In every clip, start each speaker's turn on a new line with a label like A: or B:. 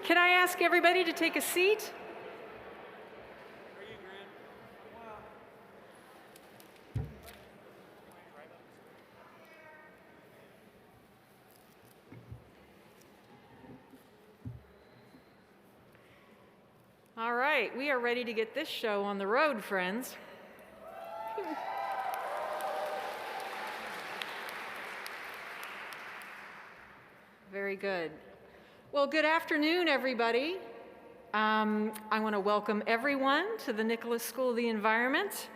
A: Can I ask everybody to take a seat? All right, we are ready to get this show on the road, friends. Very good. Well, good afternoon, everybody. I want to welcome everyone to the Nicholas School of the Environment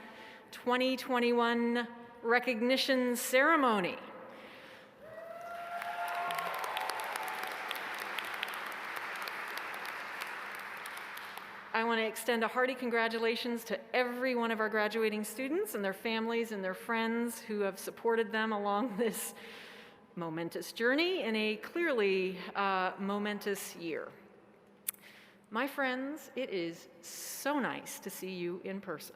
A: 2021 Recognition Ceremony. I want to extend a hearty congratulations to every one of our graduating students and their families and their friends who have supported them along this momentous journey in a clearly momentous year. My friends, it is so nice to see you in person.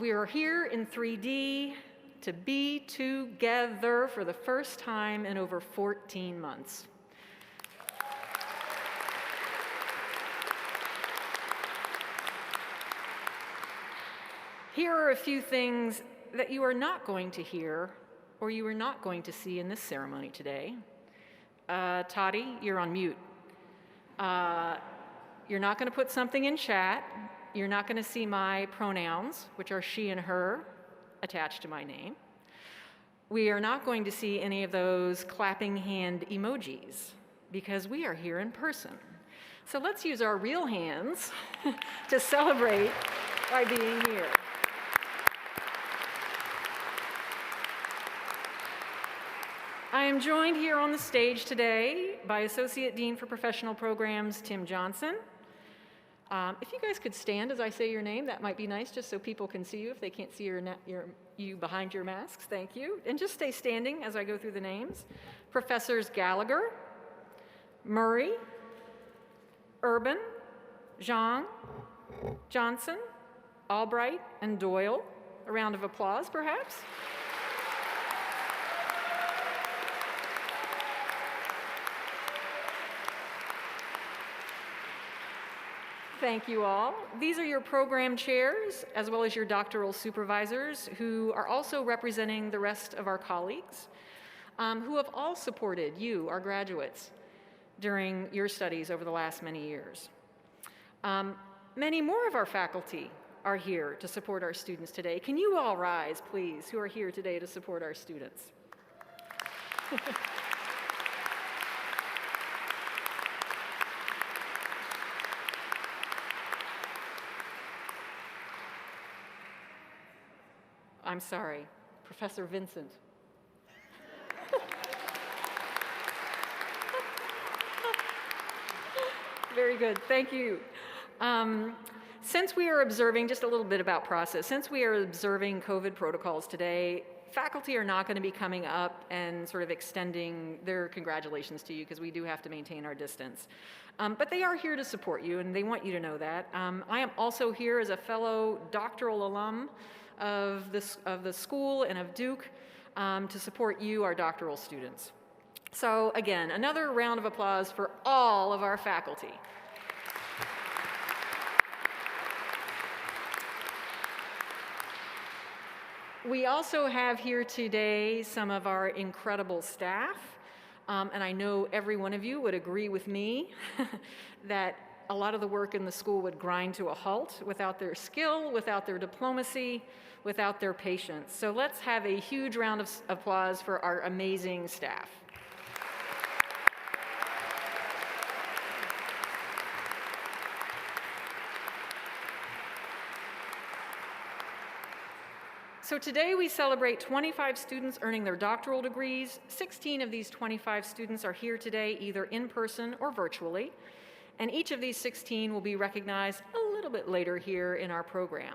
A: We are here in 3D to be together for the first time in over 14 months. Here are a few things that you are not going to hear or you are not going to see in this ceremony today. Toddy, you're on mute. You're not going to put something in chat. You're not going to see my pronouns, which are she and her, attached to my name. We are not going to see any of those clapping hand emojis because we are here in person. So let's use our real hands to celebrate by being here. I am joined here on the stage today by Associate Dean for Professional Programs, Tim Johnson. If you guys could stand as I say your name, that might be nice, just so people can see you if they can't see you behind your masks. Thank you. And just stay standing as I go through the names. Professors Gallagher, Murray, Urban, Zhang, Johnson, Albright, and Doyle. A round of applause, perhaps. Thank you all. These are your program chairs, as well as your doctoral supervisors, who are also representing the rest of our colleagues, who have all supported you, our graduates, during your studies over the last many years. Many more of our faculty are here to support our students today. Can you all rise, please, who are here today to support our students? I'm sorry, Professor Vincent. Very good, thank you. Since we are observing, just a little bit about process, since we are observing COVID protocols today, faculty are not going to be coming up and sort of extending their congratulations to you because we do have to maintain our distance. But they are here to support you and they want you to know that. I am also here as a fellow doctoral alum of the school and of Duke to support you, our doctoral students. So again, another round of applause for all of our faculty. We also have here today some of our incredible staff, and I know every one of you would agree with me that a lot of the work in the school would grind to a halt without their skill, without their diplomacy, without their patience. So let's have a huge round of applause for our amazing staff. So today we celebrate 25 students earning their doctoral degrees. 16 of these 25 students are here today, either in person or virtually. And each of these 16 will be recognized a little bit later here in our program.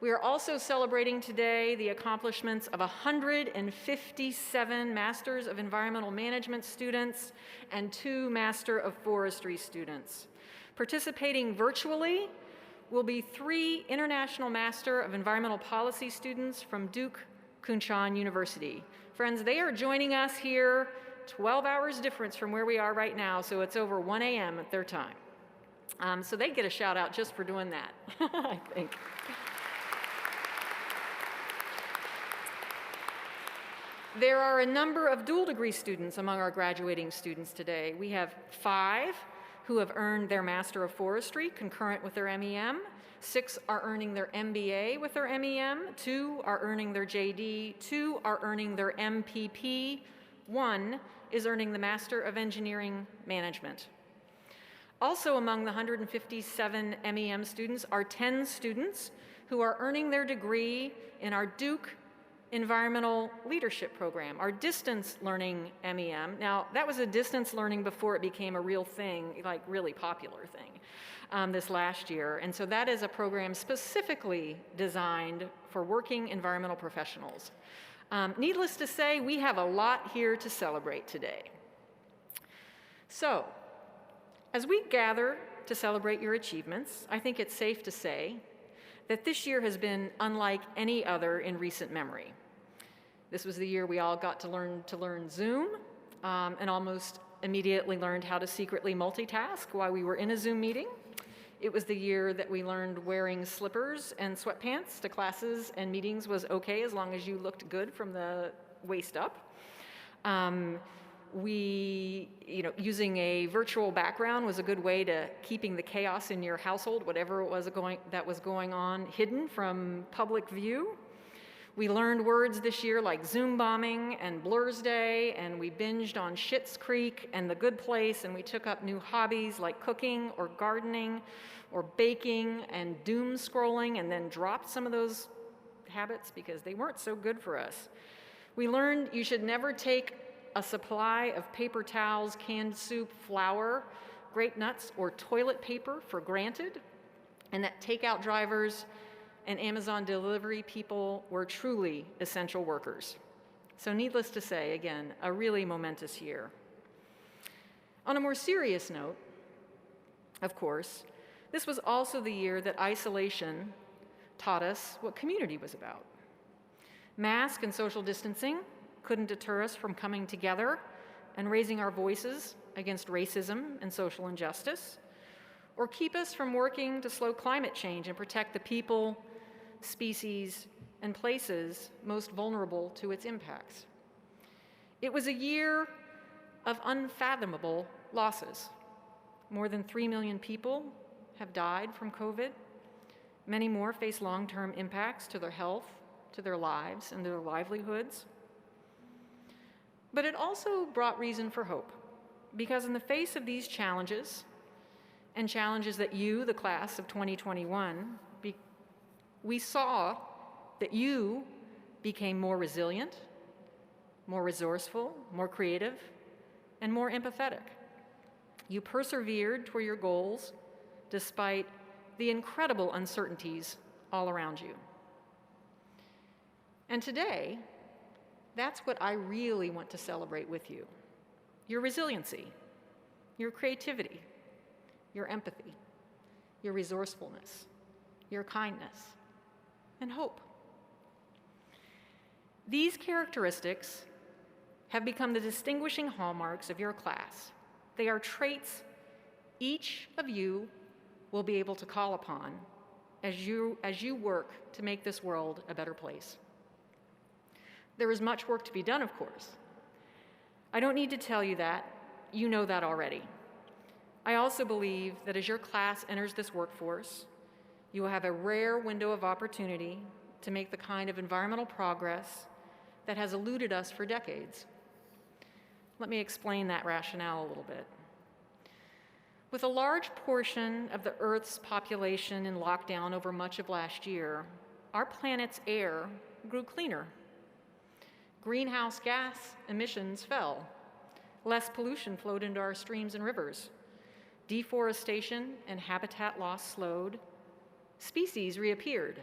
A: We are also celebrating today the accomplishments of 157 Masters of Environmental Management students and 2 Master of Forestry students. Participating virtually will be 3 International Master of Environmental Policy students from Duke Kunshan University. Friends, they are joining us here 12 hours difference from where we are right now, so it's over 1 a.m. at their time. So they get a shout out just for doing that, I think. There are a number of dual degree students among our graduating students today. We have 5 who have earned their Master of Forestry concurrent with their MEM. 6 are earning their MBA with their MEM. 2 are earning their JD. 2 are earning their MPP. 1 is earning the Master of Engineering Management. Also among the 157 MEM students are 10 students who are earning their degree in our Duke Environmental Leadership Program, our distance learning MEM. Now, that was a distance learning before it became a real thing, like really popular thing, this last year. And so that is a program specifically designed for working environmental professionals. Needless to say, we have a lot here to celebrate today. So, as we gather to celebrate your achievements, I think it's safe to say that this year has been unlike any other in recent memory. This was the year we all got to learn Zoom, and almost immediately learned how to secretly multitask while we were in a Zoom meeting. It was the year that we learned wearing slippers and sweatpants to classes and meetings was okay as long as you looked good from the waist up. Using a virtual background was a good way to keeping the chaos in your household, whatever it was that was going on, hidden from public view. We learned words this year like Zoom bombing and Blur's Day, and we binged on Schitt's Creek and The Good Place, and we took up new hobbies like cooking or gardening or baking and doom scrolling, and then dropped some of those habits because they weren't so good for us. We learned you should never take a supply of paper towels, canned soup, flour, grape nuts, or toilet paper for granted, and that takeout drivers and Amazon delivery people were truly essential workers. So needless to say, again, a really momentous year. On a more serious note, of course, this was also the year that isolation taught us what community was about. Mask and social distancing couldn't deter us from coming together and raising our voices against racism and social injustice, or keep us from working to slow climate change and protect the people, species, and places most vulnerable to its impacts. It was a year of unfathomable losses. More than 3 million people have died from COVID. Many more face long-term impacts to their health, to their lives, and their livelihoods. But it also brought reason for hope, because in the face of these challenges, and challenges that you, the class of 2021, we saw that you became more resilient, more resourceful, more creative, and more empathetic. You persevered toward your goals despite the incredible uncertainties all around you. And today, that's what I really want to celebrate with you. Your resiliency, your creativity, your empathy, your resourcefulness, your kindness, and hope. These characteristics have become the distinguishing hallmarks of your class. They are traits each of you will be able to call upon as you work to make this world a better place. There is much work to be done, of course. I don't need to tell you that. You know that already. I also believe that as your class enters this workforce, you will have a rare window of opportunity to make the kind of environmental progress that has eluded us for decades. Let me explain that rationale a little bit. With a large portion of the Earth's population in lockdown over much of last year, our planet's air grew cleaner. Greenhouse gas emissions fell. Less pollution flowed into our streams and rivers. Deforestation and habitat loss slowed. Species reappeared,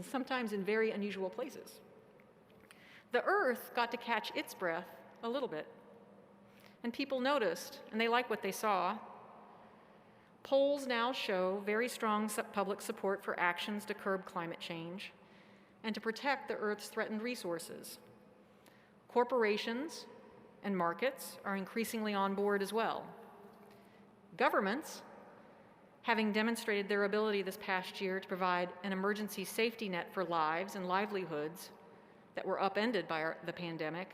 A: sometimes in very unusual places. The Earth got to catch its breath a little bit, and people noticed, and they liked what they saw. Polls now show very strong public support for actions to curb climate change and to protect the Earth's threatened resources. Corporations and markets are increasingly on board as well. Governments, having demonstrated their ability this past year to provide an emergency safety net for lives and livelihoods that were upended by the pandemic,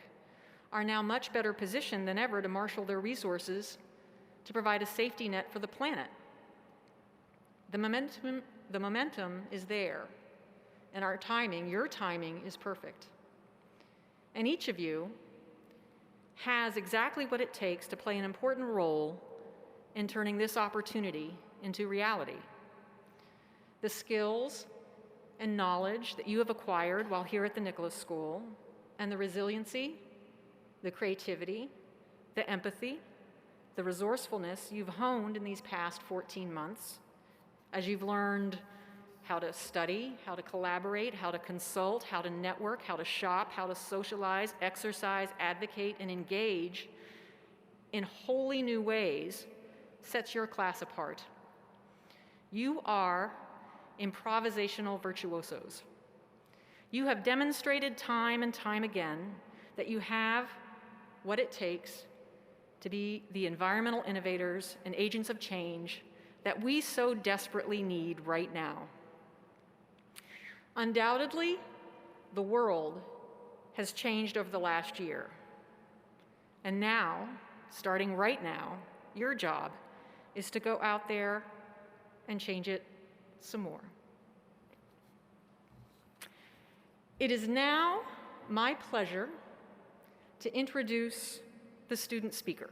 A: are now much better positioned than ever to marshal their resources to provide a safety net for the planet. The momentum is there, and our timing, your timing, is perfect. And each of you has exactly what it takes to play an important role in turning this opportunity into reality. The skills and knowledge that you have acquired while here at the Nicholas School, and the resiliency, the creativity, the empathy, the resourcefulness you've honed in these past 14 months, as you've learned how to study, how to collaborate, how to consult, how to network, how to shop, how to socialize, exercise, advocate, and engage in wholly new ways, sets your class apart. You are improvisational virtuosos. You have demonstrated time and time again that you have what it takes to be the environmental innovators and agents of change that we so desperately need right now. Undoubtedly, the world has changed over the last year. And now, starting right now, your job is to go out there and change it some more. It is now my pleasure to introduce the student speaker.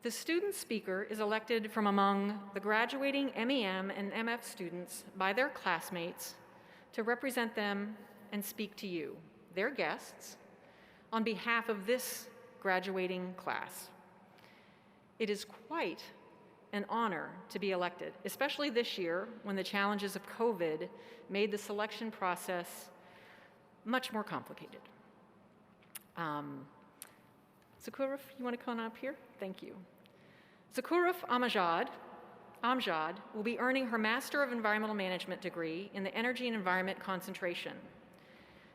A: The student speaker is elected from among the graduating MEM and MF students by their classmates to represent them and speak to you, their guests, on behalf of this graduating class. It is quite an honor to be elected, especially this year when the challenges of COVID made the selection process much more complicated. Zakurov, you want to come up here? Thank you. Zakurov Amjad will be earning her Master of Environmental Management degree in the Energy and Environment concentration.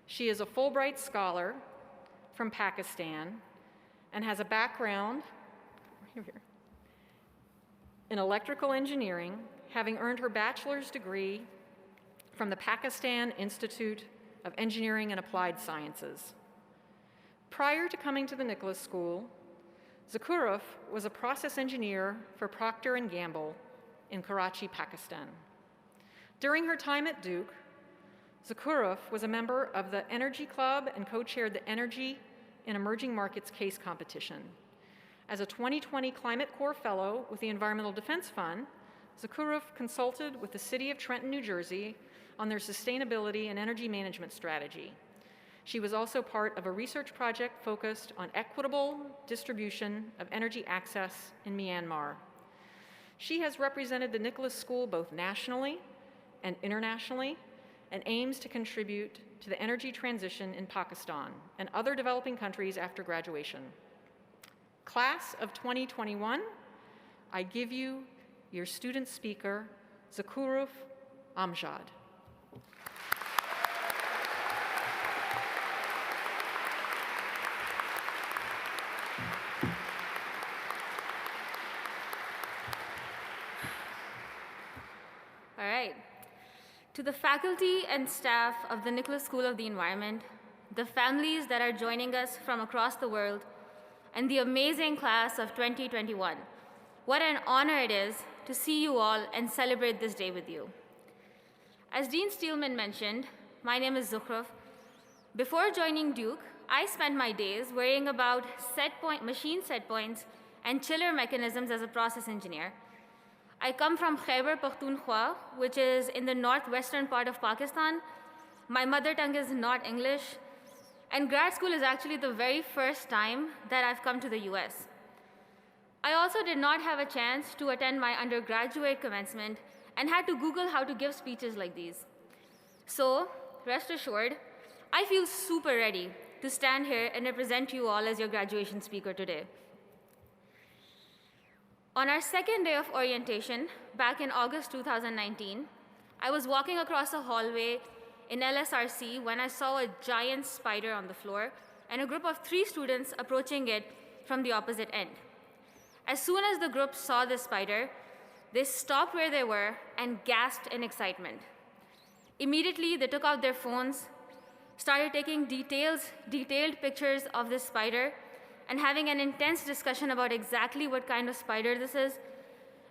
A: She is a Fulbright scholar from Pakistan and has a background in electrical engineering, having earned her bachelor's degree from the Pakistan Institute of Engineering and Applied Sciences. Prior to coming to the Nicholas School, Zakurov was a process engineer for Procter & Gamble in Karachi, Pakistan. During her time at Duke, Zakurov was a member of the Energy Club and co-chaired the Energy in Emerging Markets case competition. As a 2020 Climate Corps Fellow with the Environmental Defense Fund, Zakurov consulted with the City of Trenton, New Jersey on their sustainability and energy management strategy. She was also part of a research project focused on equitable distribution of energy access in Myanmar. She has represented the Nicholas School both nationally and internationally and aims to contribute to the energy transition in Pakistan and other developing countries after graduation. Class of 2021, I give you your student speaker, Zakurov Amjad.
B: All right. To the faculty and staff of the Nicholas School of the Environment, the families that are joining us from across the world, and the amazing class of 2021, what an honor it is to see you all and celebrate this day with you. As Dean Steelman mentioned, my name is Zakurov. Before joining Duke, I spent my days worrying about machine set points and chiller mechanisms as a process engineer. I come from Khyber Pakhtunkhwa, which is in the northwestern part of Pakistan. My mother tongue is not English, and grad school is actually the very first time that I've come to the US. I also did not have a chance to attend my undergraduate commencement and had to Google how to give speeches like these. So, rest assured, I feel super ready to stand here and represent you all as your graduation speaker today. On our second day of orientation, back in August 2019, I was walking across a hallway in LSRC when I saw a giant spider on the floor and a group of 3 students approaching it from the opposite end. As soon as the group saw the spider, they stopped where they were and gasped in excitement. Immediately, they took out their phones, started taking detailed pictures of this spider, and having an intense discussion about exactly what kind of spider this is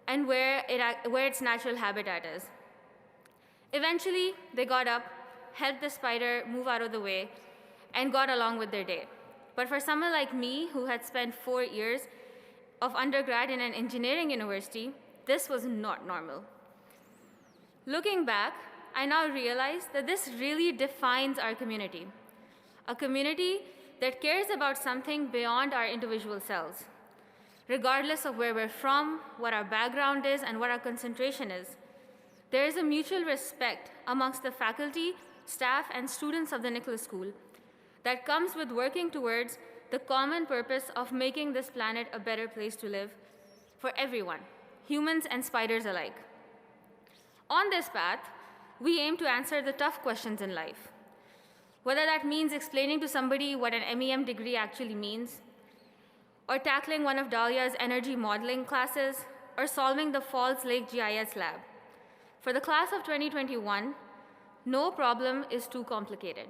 B: and where its natural habitat is. Eventually, they got up, helped the spider move out of the way, and got along with their day. But for someone like me, who had spent 4 years of undergrad in an engineering university, this was not normal. Looking back, I now realize that this really defines our community, a community that cares about something beyond our individual selves. Regardless of where we're from, what our background is, and what our concentration is, there is a mutual respect amongst the faculty, staff, and students of the Nicholas School that comes with working towards the common purpose of making this planet a better place to live for everyone, humans and spiders alike. On this path, we aim to answer the tough questions in life, whether that means explaining to somebody what an MEM degree actually means, or tackling one of Dahlia's energy modeling classes, or solving the Falls Lake GIS lab. For the class of 2021, no problem is too complicated.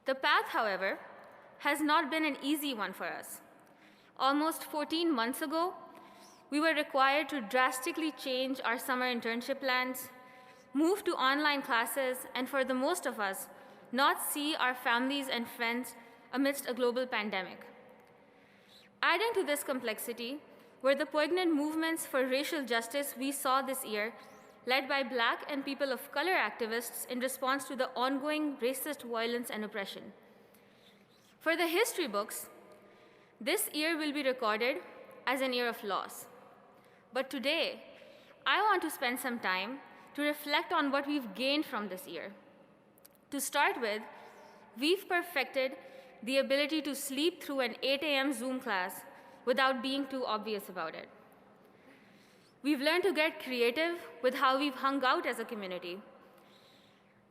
B: The path, however, has not been an easy one for us. Almost 14 months ago, we were required to drastically change our summer internship plans, move to online classes, and for the most of us, not see our families and friends amidst a global pandemic. Adding to this complexity were the poignant movements for racial justice we saw this year, led by Black and people of color activists in response to the ongoing racist violence and oppression. For the history books, this year will be recorded as an year of loss. But today, I want to spend some time to reflect on what we've gained from this year. To start with, we've perfected the ability to sleep through an 8 a.m. Zoom class without being too obvious about it. We've learned to get creative with how we've hung out as a community,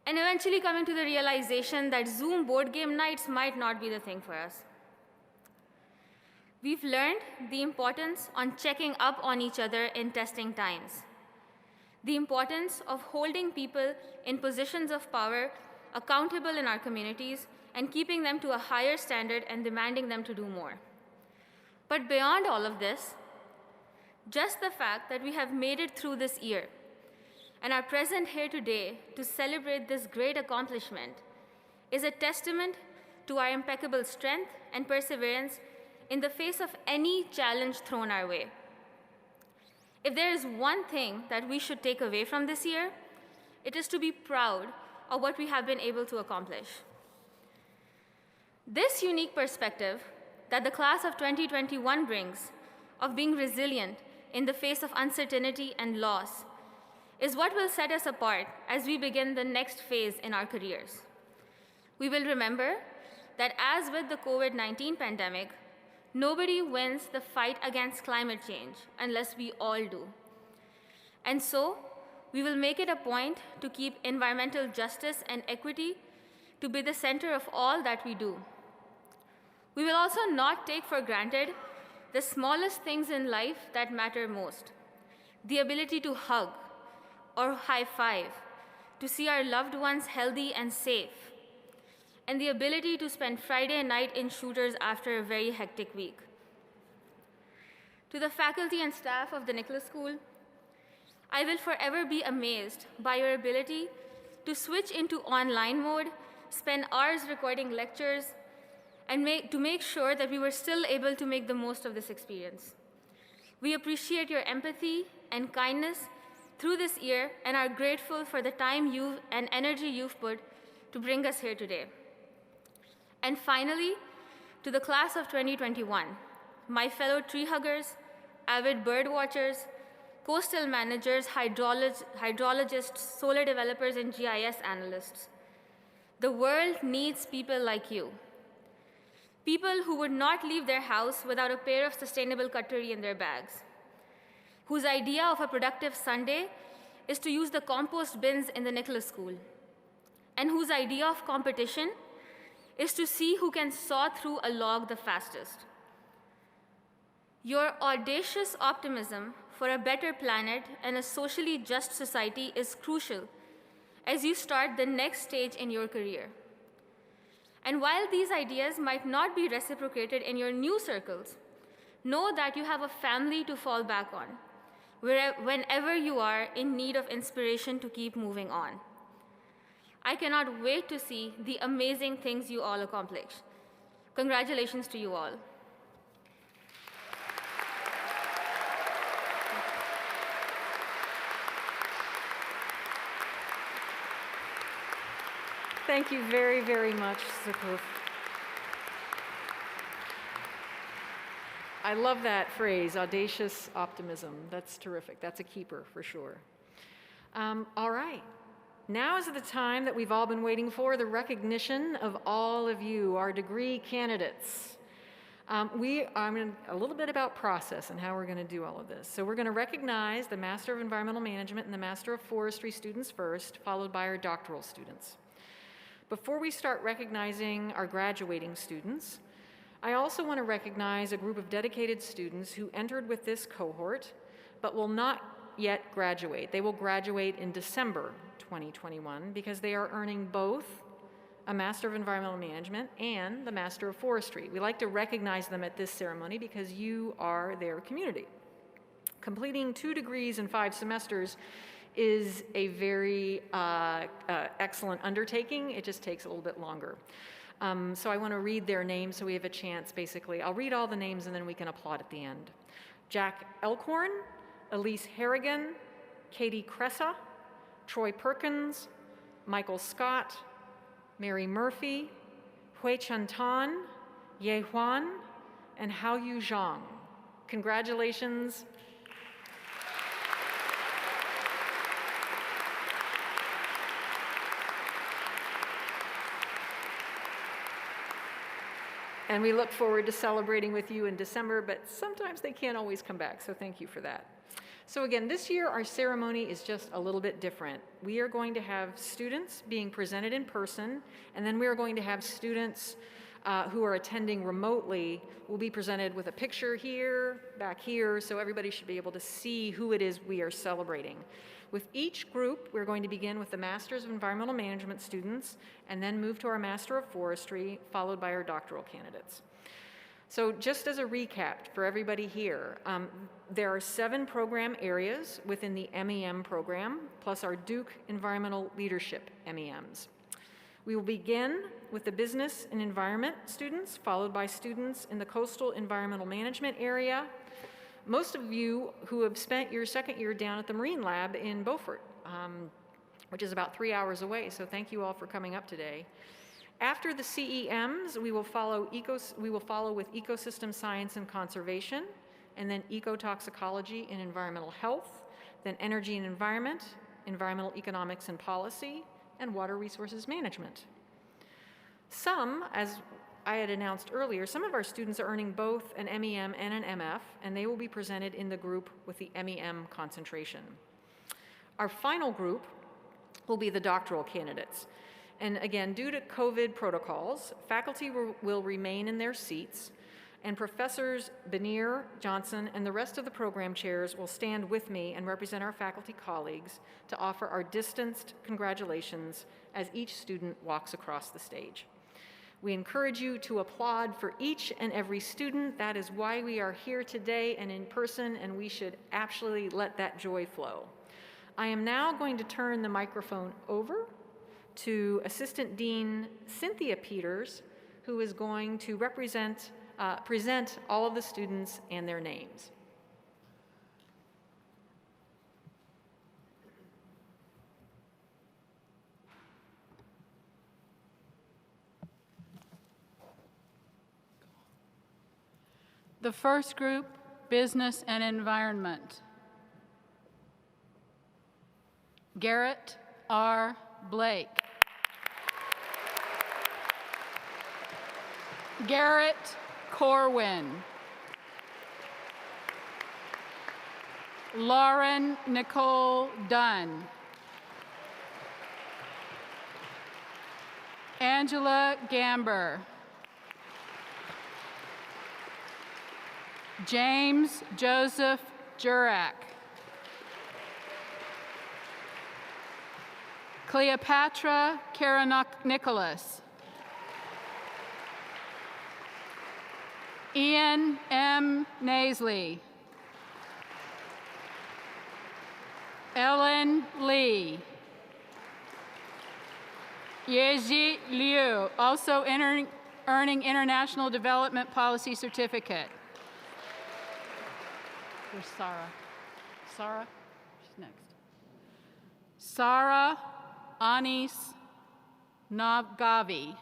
B: and eventually coming to the realization that Zoom board game nights might not be the thing for us. We've learned the importance on checking up on each other in testing times, the importance of holding people in positions of power accountable in our communities and keeping them to a higher standard and demanding them to do more. But beyond all of this, just the fact that we have made it through this year and are present here today to celebrate this great accomplishment is a testament to our impeccable strength and perseverance in the face of any challenge thrown our way. If there is one thing that we should take away from this year, it is to be proud of what we have been able to accomplish. This unique perspective that the class of 2021 brings of being resilient in the face of uncertainty and loss is what will set us apart as we begin the next phase in our careers. We will remember that as with the COVID-19 pandemic, nobody wins the fight against climate change unless we all do. And so, we will make it a point to keep environmental justice and equity to be the center of all that we do. We will also not take for granted the smallest things in life that matter most. The ability to hug or high five, to see our loved ones healthy and safe, and the ability to spend Friday night in shooters after a very hectic week. To the faculty and staff of the Nicholas School, I will forever be amazed by your ability to switch into online mode, spend hours recording lectures, and to make sure that we were still able to make the most of this experience. We appreciate your empathy and kindness through this year and are grateful for the time and energy you've put to bring us here today. And finally, to the class of 2021, my fellow tree huggers, avid bird watchers, coastal managers, hydrologists, solar developers, and GIS analysts. The world needs people like you. People who would not leave their house without a pair of sustainable cutlery in their bags, whose idea of a productive Sunday is to use the compost bins in the Nicholas School, and whose idea of competition is to see who can saw through a log the fastest. Your audacious optimism for a better planet and a socially just society is crucial as you start the next stage in your career. And while these ideas might not be reciprocated in your new circles, know that you have a family to fall back on whenever you are in need of inspiration to keep moving on. I cannot wait to see the amazing things you all accomplish. Congratulations to you all.
A: Thank you very, very much, Sukhuf. I love that phrase, audacious optimism. That's terrific. That's a keeper for sure. All right. Now is the time that we've all been waiting for, the recognition of all of you, our degree candidates. I'm a little bit about process and how we're going to do all of this. So we're going to recognize the Master of Environmental Management and the Master of Forestry students first, followed by our doctoral students. Before we start recognizing our graduating students, I also want to recognize a group of dedicated students who entered with this cohort, but will not yet graduate. They will graduate in December 2021 because they are earning both a Master of Environmental Management and the Master of Forestry. We like to recognize them at this ceremony because you are their community. Completing 2 degrees in 5 semesters is a very excellent undertaking. It just takes a little bit longer. So I want to read their names so we have a chance, basically. I'll read all the names and then we can applaud at the end. Jack Elkhorn, Elise Harrigan, Katie Cressa, Troy Perkins, Michael Scott, Mary Murphy, Hui Chun Tan, Ye Huan, and Hao Yu Zhang. Congratulations. And we look forward to celebrating with you in December, but sometimes they can't always come back, so thank you for that. So again, this year our ceremony is just a little bit different. We are going to have students being presented in person, and then we are going to have students who are attending remotely will be presented with a picture here, back here, so everybody should be able to see who it is we are celebrating. With each group, we're going to begin with the Masters of Environmental Management students and then move to our Master of Forestry, followed by our doctoral candidates. So just as a recap for everybody here, there are 7 program areas within the MEM program, plus our Duke Environmental Leadership MEMs. We will begin with the Business and Environment students, followed by students in the Coastal Environmental Management area. Most of you who have spent your second year down at the Marine Lab in Beaufort, which is about 3 hours away, so thank you all for coming up today. After the CEMs, we will follow with Ecosystem Science and Conservation, and then Ecotoxicology and Environmental Health, then Energy and Environment, Environmental Economics and Policy, and Water Resources Management. Some, as I had announced earlier, some of our students are earning both an MEM and an MF, and they will be presented in the group with the MEM concentration. Our final group will be the doctoral candidates. And again, due to COVID protocols, faculty will remain in their seats, and Professors Benier, Johnson, and the rest of the program chairs will stand with me and represent our faculty colleagues to offer our distanced congratulations as each student walks across the stage. We encourage you to applaud for each and every student. That is why we are here today and in person, and we should actually let that joy flow. I am now going to turn the microphone over to Assistant Dean Cynthia Peters, who is going to present all of the students and their names.
C: The first group, Business and Environment. Garrett R. Blake. Garrett Corwin. Lauren Nicole Dunn. Angela Gamber. James Joseph Jurak. Cleopatra Kara Nicholas. Ian M. Nasley. Ellen Lee. Yeji Liu, also earning International Development Policy Certificate. Where's Sarah? Sarah? She's next. Sarah Anis Navgavi.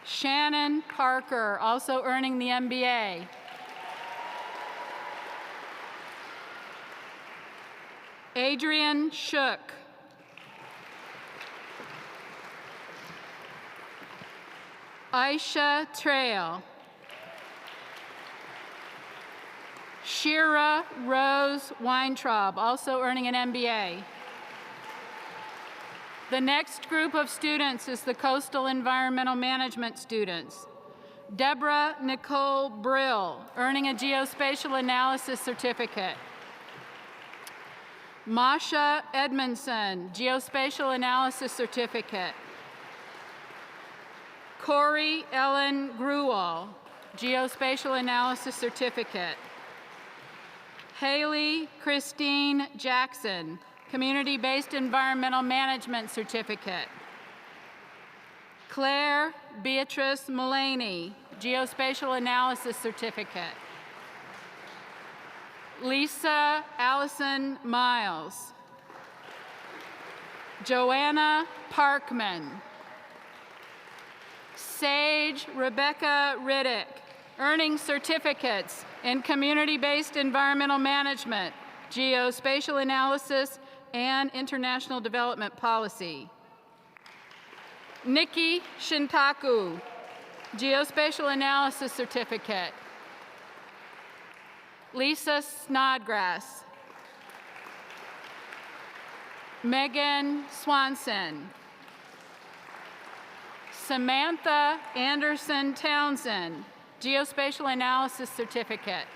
C: Shannon Parker, also earning the MBA. Adrian Shook. Aisha Trail. Shira Rose Weintraub, also earning an MBA. The next group of students is the Coastal Environmental Management students. Deborah Nicole Brill, earning a Geospatial Analysis Certificate. Masha Edmondson, Geospatial Analysis Certificate. Corey Ellen Gruwell, Geospatial Analysis Certificate. Haley Christine Jackson, Community-Based Environmental Management Certificate. Claire Beatrice Mullaney, Geospatial Analysis Certificate. Lisa Allison Miles. Joanna Parkman. Sage Rebecca Riddick, earning certificates in Community-Based Environmental Management, Geospatial Analysis, and International Development Policy. Nikki Shintaku, Geospatial Analysis Certificate. Lisa Snodgrass. Megan Swanson. Samantha Anderson Townsend, Geospatial Analysis Certificate.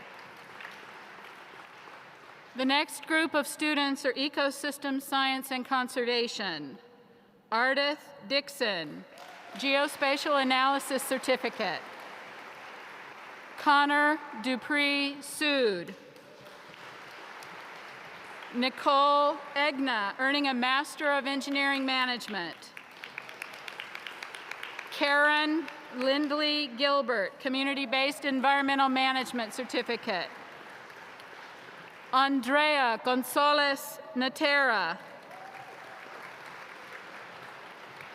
C: The next group of students are Ecosystem Science and Conservation. Ardith Dixon, Geospatial Analysis Certificate. Connor Dupree Sood. Nicole Egna, earning a Master of Engineering Management. Karen Lindley Gilbert, Community-Based Environmental Management Certificate. Andrea Gonzalez Natera.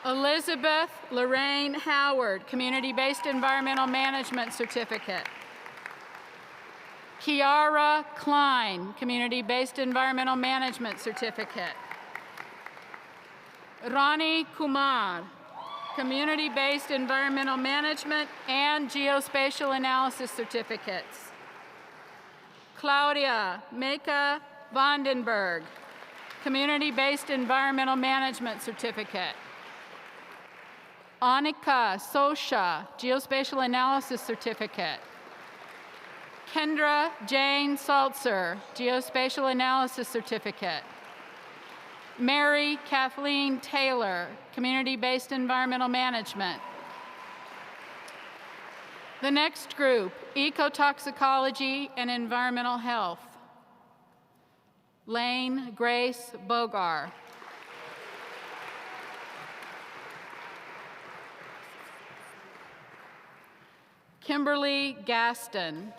C: Elizabeth Lorraine Howard, Community-Based Environmental Management Certificate. Kiara Klein, Community-Based Environmental Management Certificate. Rani Kumar, Community-Based Environmental Management and Geospatial Analysis Certificates. Claudia Meka Vandenberg, Community-Based Environmental Management Certificate. Annika Sosha, Geospatial Analysis Certificate. Kendra Jane Saltzer, Geospatial Analysis Certificate. Mary Kathleen Taylor, Community-Based Environmental Management. The next group, Ecotoxicology and Environmental Health. Lane Grace Bogar. Kimberly Gaston.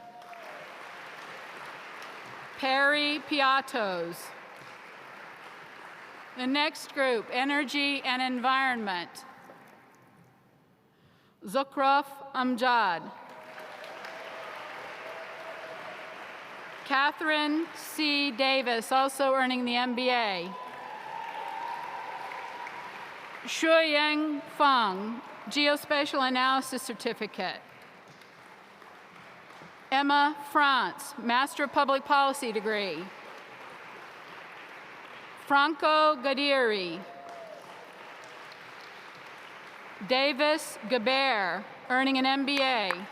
C: Perry Piatos. The next group, Energy and Environment. Zukraf Amjad. Catherine C. Davis, also earning the MBA. Shuyang Feng, Geospatial Analysis Certificate. Emma France, Master of Public Policy degree. Franco Gadiri. Davis Gaber, earning an MBA.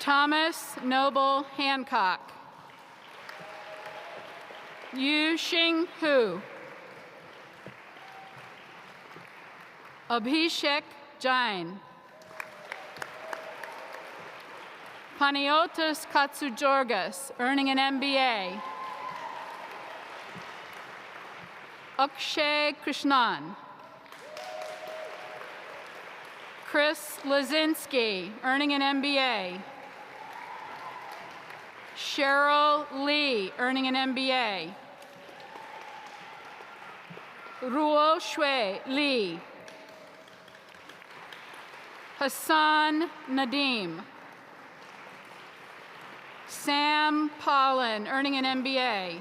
C: Thomas Noble Hancock. Yu Xing Hu. Abhishek Jain. Paniotis Katsujorgas, earning an MBA. Akshay Krishnan. Chris Lazinski, earning an MBA. Cheryl Lee, earning an MBA. Ruo Shui Lee. Hassan Nadim. Sam Pollan, earning an MBA.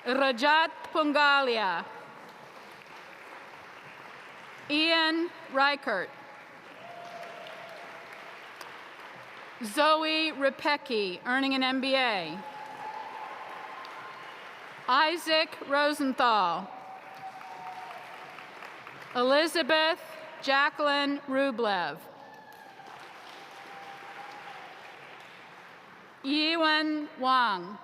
C: Rajat Pungalia. Ian Reichert. Zoe Ripecki, earning an MBA. Isaac Rosenthal. Elizabeth Jacqueline Rublev. Yiwen Wang.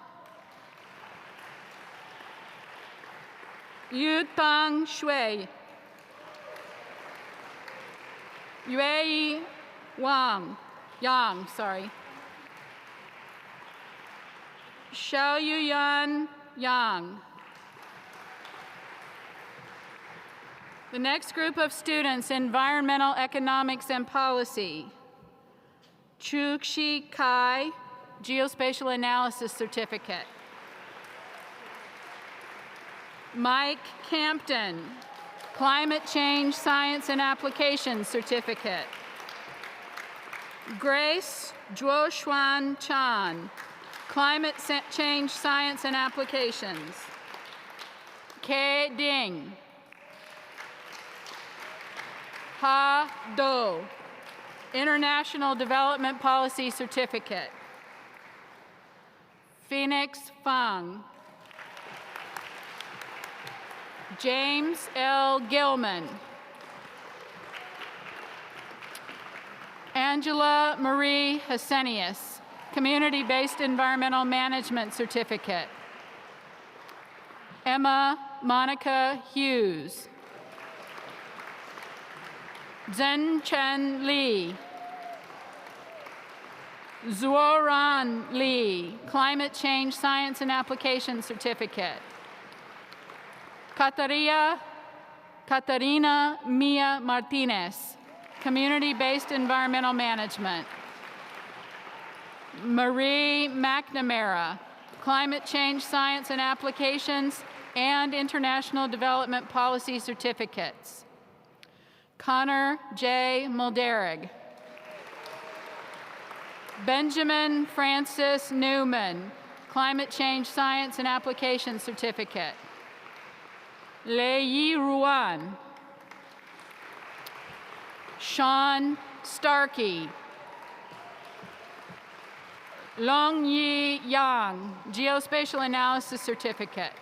C: Yutang Shui. Yue Yang, sorry. Xiaoyuan Yang. The next group of students, Environmental Economics and Policy. Chuxi Kai, Geospatial Analysis Certificate. Mike Campton, Climate Change Science and Applications Certificate. Grace Zhuoshuan Chan, Climate Change Science and Applications. Ke Ding. Ha Do, International Development Policy Certificate. Phoenix Fang. James L. Gilman. Angela Marie Hesenius, Community-Based Environmental Management Certificate. Emma Monica Hughes. Zhen Chen Li. Zuoran Li, Climate Change Science and Application Certificate. Katarina Mia Martinez, Community-Based Environmental Management. Marie McNamara, Climate Change Science and Applications and International Development Policy Certificates. Connor J. Mulderig. Benjamin Francis Newman, Climate Change Science and Application Certificate. Lei Yi Ruan. Sean Starkey. Long Yi Yang, Geospatial Analysis Certificate.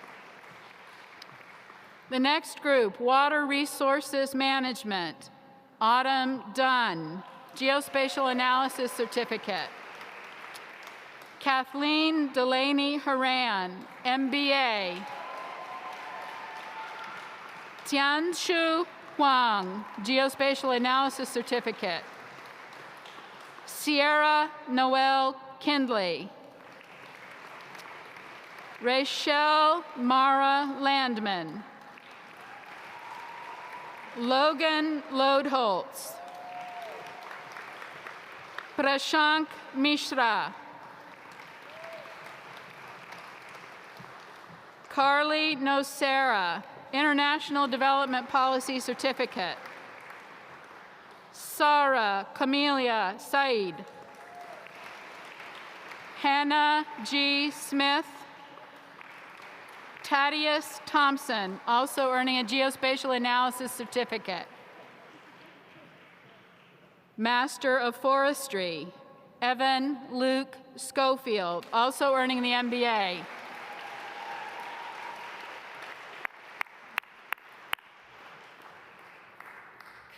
C: The next group, Water Resources Management. Autumn Dunn, Geospatial Analysis Certificate. Kathleen Delaney Haran, MBA. Tianshu Huang, Geospatial Analysis Certificate. Sierra Noel Kindley. Rachel Mara Landman. Logan Lodholtz. Prashank Mishra. Carly Nocera, International Development Policy Certificate. Sarah Camelia Said. Hannah G. Smith. Thaddeus Thompson, also earning a Geospatial Analysis Certificate. Master of Forestry, Evan Luke Schofield, also earning the MBA.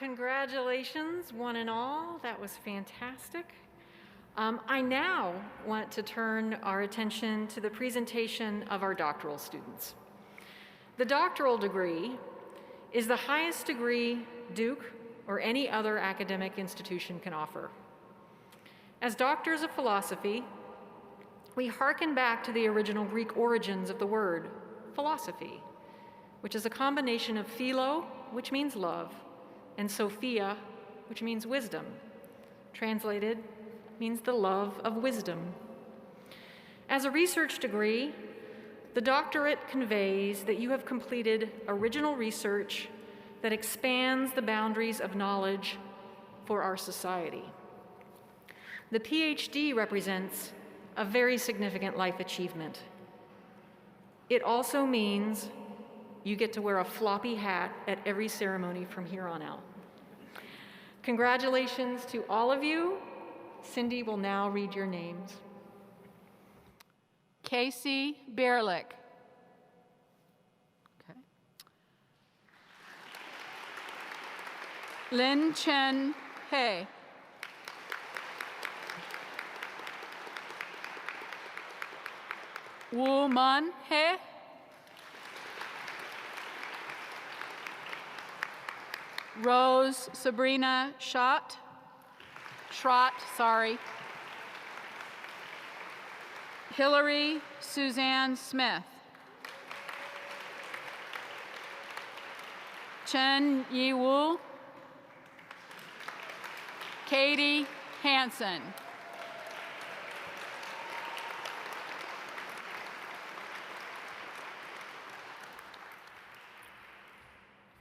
A: Congratulations, one and all. That was fantastic. I now want to turn our attention to the presentation of our doctoral students. The doctoral degree is the highest degree Duke or any other academic institution can offer. As doctors of philosophy, we hearken back to the original Greek origins of the word philosophy, which is a combination of philo, which means love, and Sophia, which means wisdom. Translated, means the love of wisdom. As a research degree, the doctorate conveys that you have completed original research that expands the boundaries of knowledge for our society. The PhD represents a very significant life achievement. It also means you get to wear a floppy hat at every ceremony from here on out. Congratulations to all of you. Cindy will now read your names.
C: Casey Bierlich. Okay. Lin Chen He. Wu Man He. Rose Sabrina Schrott, sorry. Hillary Suzanne Smith. Chen Yi Wu. Katie Hansen.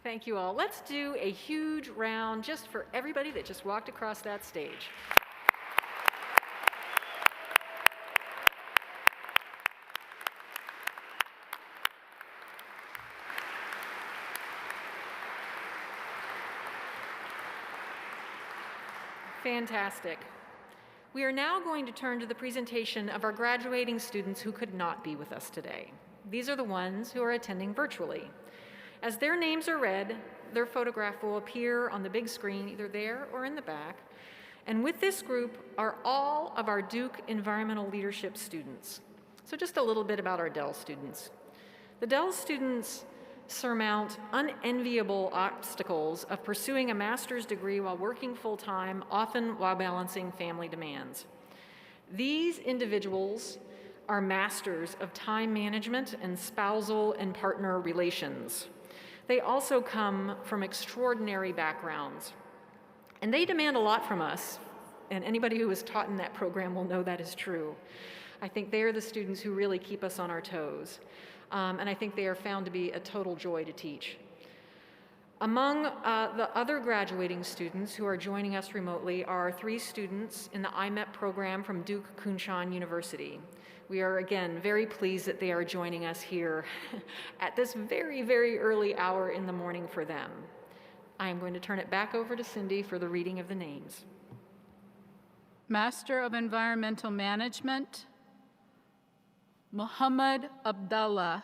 A: Thank you all. Let's do a huge round just for everybody that just walked across that stage. Fantastic. We are now going to turn to the presentation of our graduating students who could not be with us today. These are the ones who are attending virtually. As their names are read, their photograph will appear on the big screen, either there or in the back. And with this group are all of our Duke Environmental Leadership students. So just a little bit about our Dell students. The Dell students surmount unenviable obstacles of pursuing a master's degree while working full-time, often while balancing family demands. These individuals are masters of time management and spousal and partner relations. They also come from extraordinary backgrounds. And they demand a lot from us, and anybody who was taught in that program will know that is true. I think they are the students who really keep us on our toes. And I think they are found to be a total joy to teach. Among the other graduating students who are joining us remotely are 3 students in the IMEP program from Duke Kunshan University. We are, again, very pleased that they are joining us here at this very, very early hour in the morning for them. I am going to turn it back over to Cindy for the reading of the names.
C: Master of Environmental Management, Muhammad Abdullah.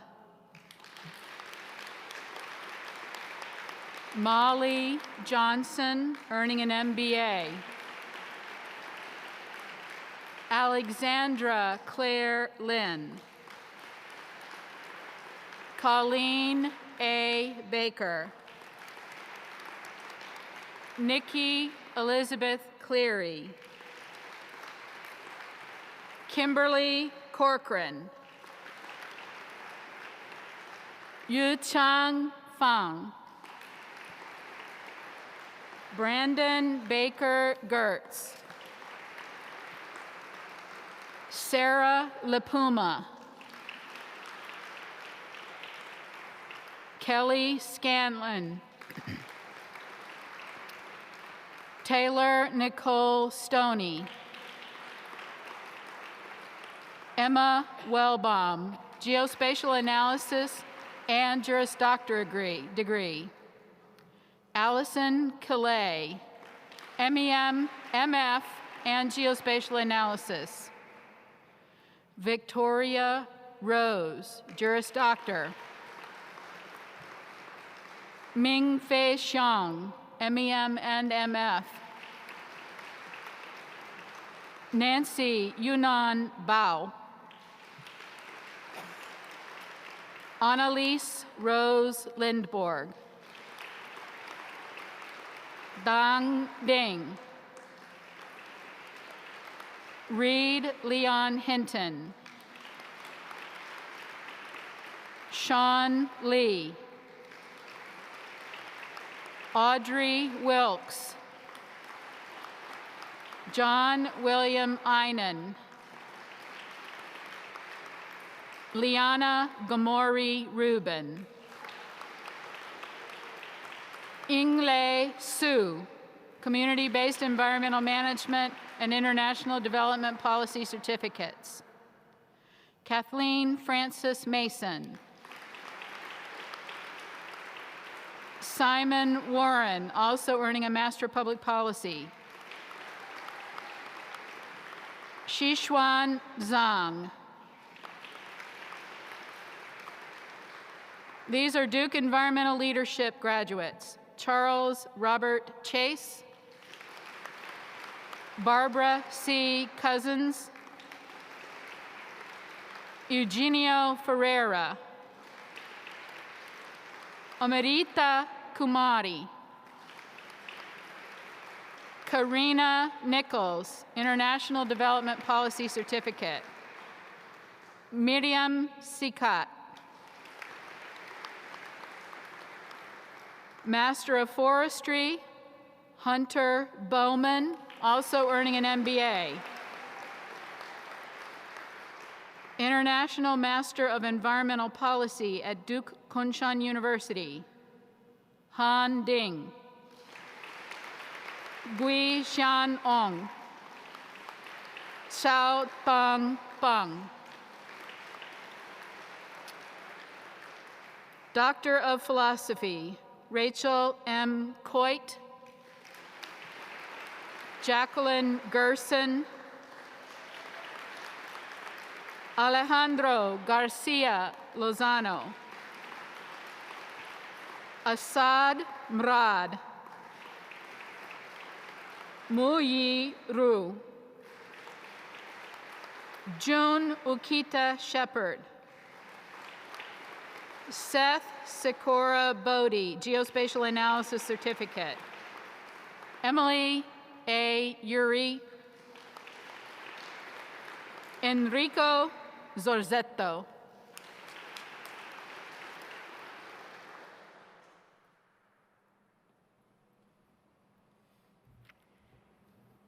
C: Molly Johnson, earning an MBA. Alexandra Claire Lynn. Colleen A. Baker. Nikki Elizabeth Cleary. Kimberly Corcoran. Yu Chang Fang. Brandon Baker Gertz. Sarah LaPuma. Kelly Scanlon. Taylor Nicole Stoney. Emma Wellbaum, Geospatial Analysis and Juris Doctor degree. Allison Calais. MEM, MF, and Geospatial Analysis. Victoria Rose, Juris Doctor. Ming Fei Xiang, MEM and MF. Nancy Yunan Bao. Annalise Rose Lindborg. Dang Ding. Reed Leon Hinton. Sean Lee. Audrey Wilkes. John William Einan. Liana Gamori Rubin. Inglay Su, Community-Based Environmental Management and International Development Policy Certificates. Kathleen Francis Mason. Simon Warren, also earning a Master of Public Policy. Xishuan Zhang. These are Duke Environmental Leadership graduates. Charles Robert Chase, Barbara C. Cousins, Eugenio Ferreira, Amarita Kumari, Karina Nichols, International Development Policy Certificate, Miriam Sikat, Master of Forestry, Hunter Bowman, also earning an MBA. International Master of Environmental Policy at Duke Kunshan University, Han Ding. Gui Xian Ong. Xiao Bang Bang. Doctor of Philosophy, Rachel M. Coit, Jacqueline Gerson, Alejandro Garcia Lozano, Asad Mrad, Muyi Ru, June Ukita Shepard, Seth Sikora Bodie, Geospatial Analysis Certificate. Emily A. Yuri. Enrico Zorzetto.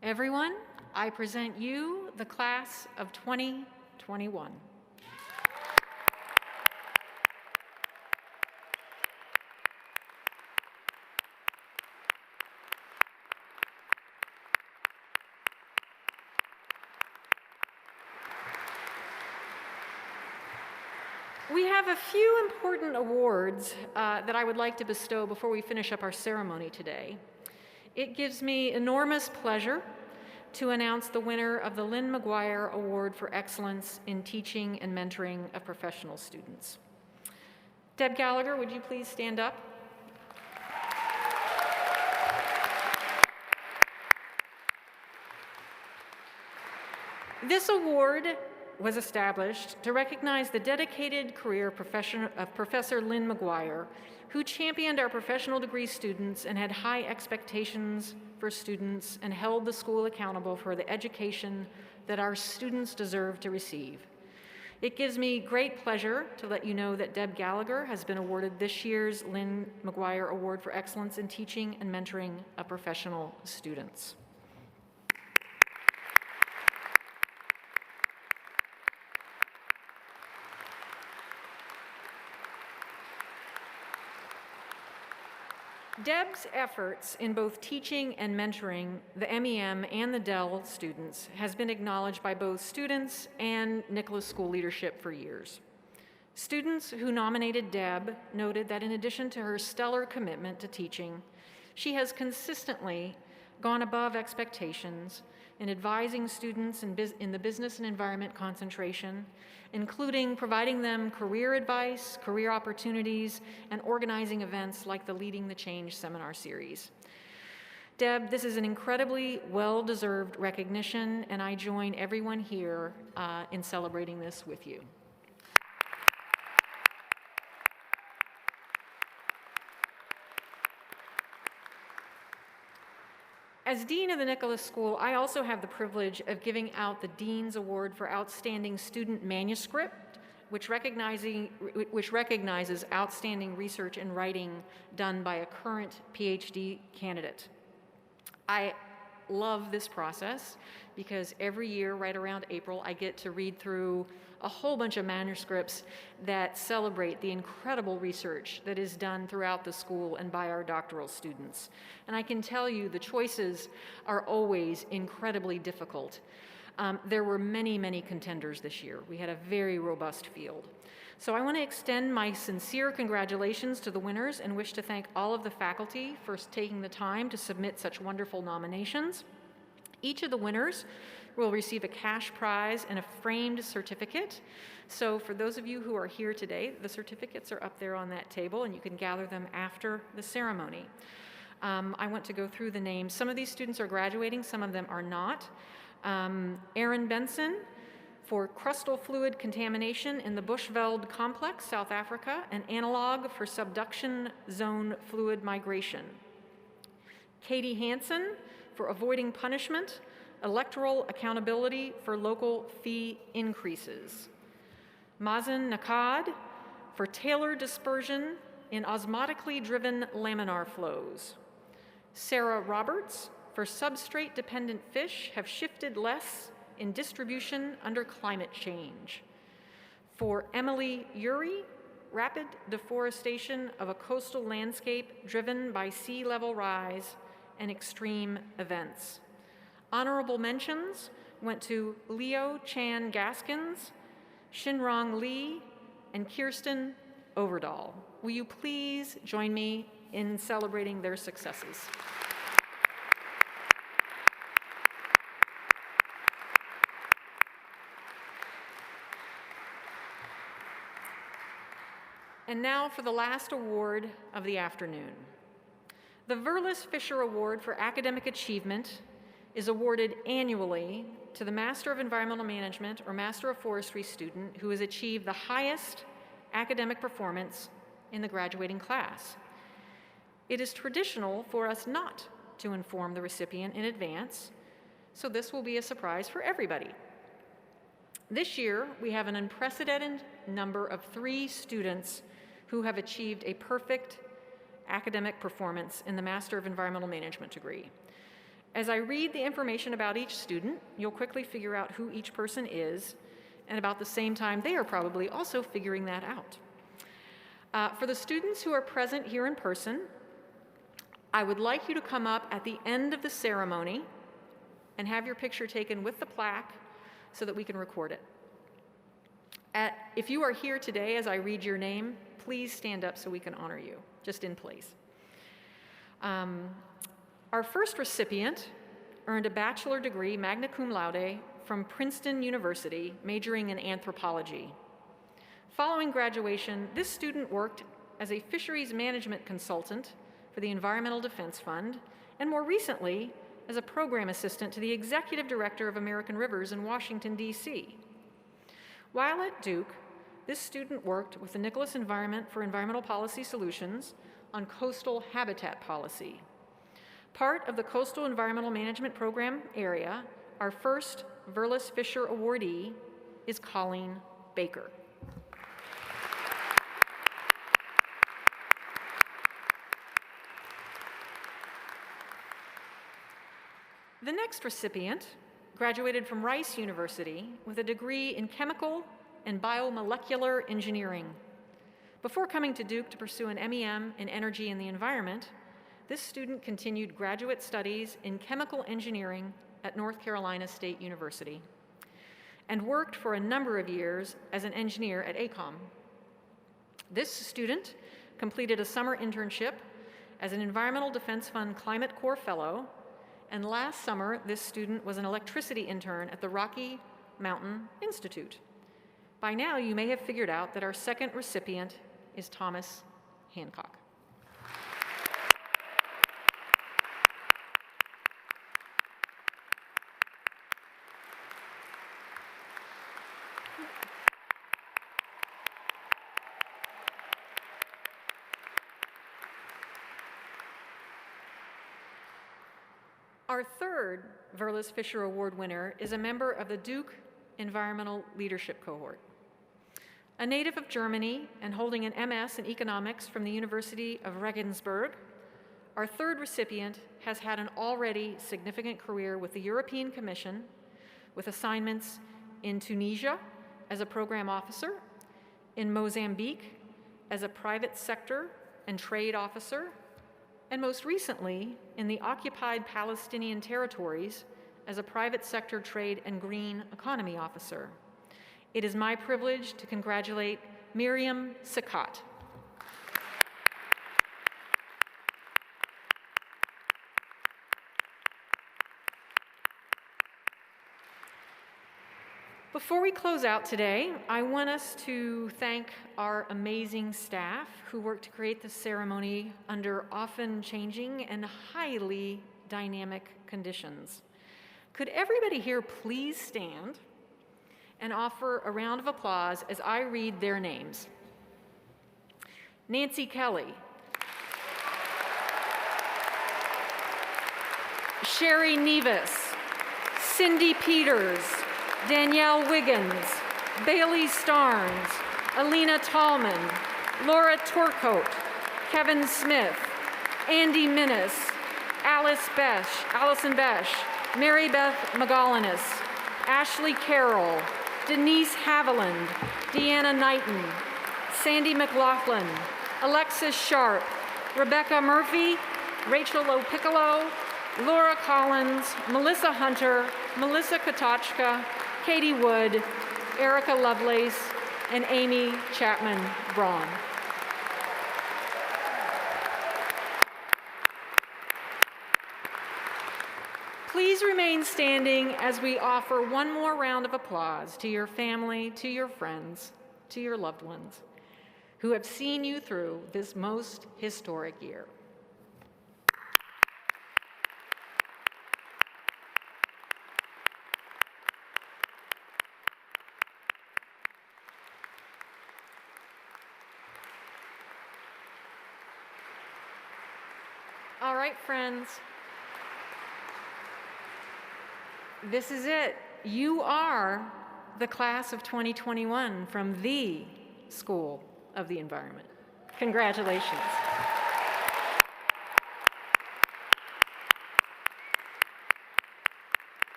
A: Everyone, I present you the class of 2021. We have a few important awards that I would like to bestow before we finish up our ceremony today. It gives me enormous pleasure to announce the winner of the Lynn McGuire Award for Excellence in Teaching and Mentoring of Professional Students. Deb Gallagher, would you please stand up? This award was established to recognize the dedicated career of Professor Lynn McGuire, who championed our professional degree students and had high expectations for students and held the school accountable for the education that our students deserve to receive. It gives me great pleasure to let you know that Deb Gallagher has been awarded this year's Lynn McGuire Award for Excellence in Teaching and Mentoring of Professional Students. Deb's efforts in both teaching and mentoring the MEM and the Dell students has been acknowledged by both students and Nicholas School leadership for years. Students who nominated Deb noted that in addition to her stellar commitment to teaching, she has consistently gone above expectations in advising students in the business and environment concentration, including providing them career advice, career opportunities, and organizing events like the Leading the Change seminar series. Deb, this is an incredibly well-deserved recognition, and I join everyone here in celebrating this with you. As Dean of the Nicholas School, I also have the privilege of giving out the Dean's Award for Outstanding Student Manuscript, which recognizes outstanding research and writing done by a current PhD candidate. I love this process because every year, right around April, I get to read through a whole bunch of manuscripts that celebrate the incredible research that is done throughout the school and by our doctoral students. And I can tell you the choices are always incredibly difficult. There were many, many contenders this year. We had a very robust field. So I want to extend my sincere congratulations to the winners and wish to thank all of the faculty for taking the time to submit such wonderful nominations. Each of the winners will receive a cash prize and a framed certificate. So for those of you who are here today, the certificates are up there on that table and you can gather them after the ceremony. I want to go through the names. Some of these students are graduating, some of them are not. Aaron Benson for crustal fluid contamination in the Bushveld complex, South Africa, an analog for subduction zone fluid migration. Katie Hansen for avoiding punishment, electoral accountability for local fee increases. Mazen Nakad for Taylor dispersion in osmotically driven laminar flows. Sarah Roberts for substrate-dependent fish have shifted less in distribution under climate change. For Emily Urey, rapid deforestation of a coastal landscape driven by sea level rise and extreme events. Honorable mentions went to Leo Chan Gaskins, Shinrong Lee, and Kirsten Overdahl. Will you please join me in celebrating their successes? And now for the last award of the afternoon. The Verlis Fisher Award for Academic Achievement is awarded annually to the Master of Environmental Management or Master of Forestry student who has achieved the highest academic performance in the graduating class. It is traditional for us not to inform the recipient in advance, so this will be a surprise for everybody. This year, we have an unprecedented number of 3 students who have achieved a perfect academic performance in the Master of Environmental Management degree. As I read the information about each student, you'll quickly figure out who each person is, and about the same time, they are probably also figuring that out. For the students who are present here in person, I would like you to come up at the end of the ceremony and have your picture taken with the plaque so that we can record it. If you are here today as I read your name, please stand up so we can honor you, just in place. Our first recipient earned a bachelor degree, magna cum laude, from Princeton University, majoring in anthropology. Following graduation, this student worked as a fisheries management consultant for the Environmental Defense Fund, and more recently, as a program assistant to the executive director of American Rivers in Washington, D.C. While at Duke, this student worked with the Nicholas Environment for Environmental Policy Solutions on coastal habitat policy. Part of the Coastal Environmental Management Program area, our first Verlis Fisher awardee is Colleen Baker. The next recipient graduated from Rice University with a degree in chemical and biomolecular engineering. Before coming to Duke to pursue an MEM in energy and the environment, this student continued graduate studies in chemical engineering at North Carolina State University and worked for a number of years as an engineer at AECOM. This student completed a summer internship as an Environmental Defense Fund Climate Corps Fellow And last summer, this student was an electricity intern at the Rocky Mountain Institute. By now, you may have figured out that our second recipient is Thomas Hancock. Our third Verlis Fisher Award winner is a member of the Duke Environmental Leadership Cohort. A native of Germany and holding an MS in economics from the University of Regensburg, our third recipient has had an already significant career with the European Commission, with assignments in Tunisia as a program officer, in Mozambique as a private sector and trade officer, and most recently in the occupied Palestinian territories as a private sector trade and green economy officer. It is my privilege to congratulate Miriam Sakat. Before we close out today, I want us to thank our amazing staff who worked to create this ceremony under often changing and highly dynamic conditions. Could everybody here please stand and offer a round of applause as I read their names? Nancy Kelly, Sherry Nevis, Cindy Peters, Danielle Wiggins, Bailey Starnes, Alina Tallman, Laura Torcoat, Kevin Smith, Andy Minnis, Allison Besh, Mary Beth McGollinis, Ashley Carroll, Denise Haviland, Deanna Knighton, Sandy McLaughlin, Alexis Sharp, Rebecca Murphy, Rachel Lopiccolo, Laura Collins, Melissa Hunter, Melissa Katochka, Katie Wood, Erica Lovelace, and Amy Chapman Braun. Please remain standing as we offer one more round of applause to your family, to your friends, to your loved ones who have seen you through this most historic year. All right, friends. This is it. You are the class of 2021 from the School of the Environment. Congratulations.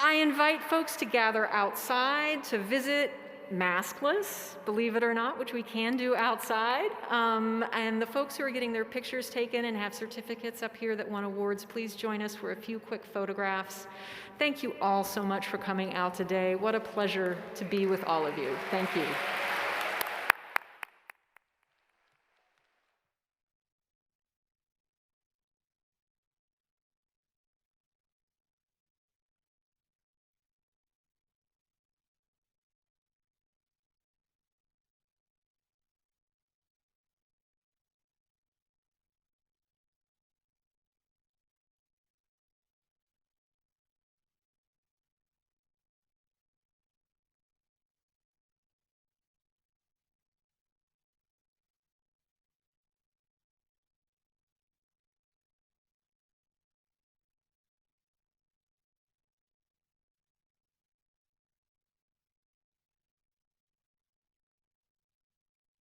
A: I invite folks to gather outside to visit maskless, believe it or not, which we can do outside. And the folks who are getting their pictures taken and have certificates up here that won awards, please join us for a few quick photographs. Thank you all so much for coming out today. What a pleasure to be with all of you. Thank you.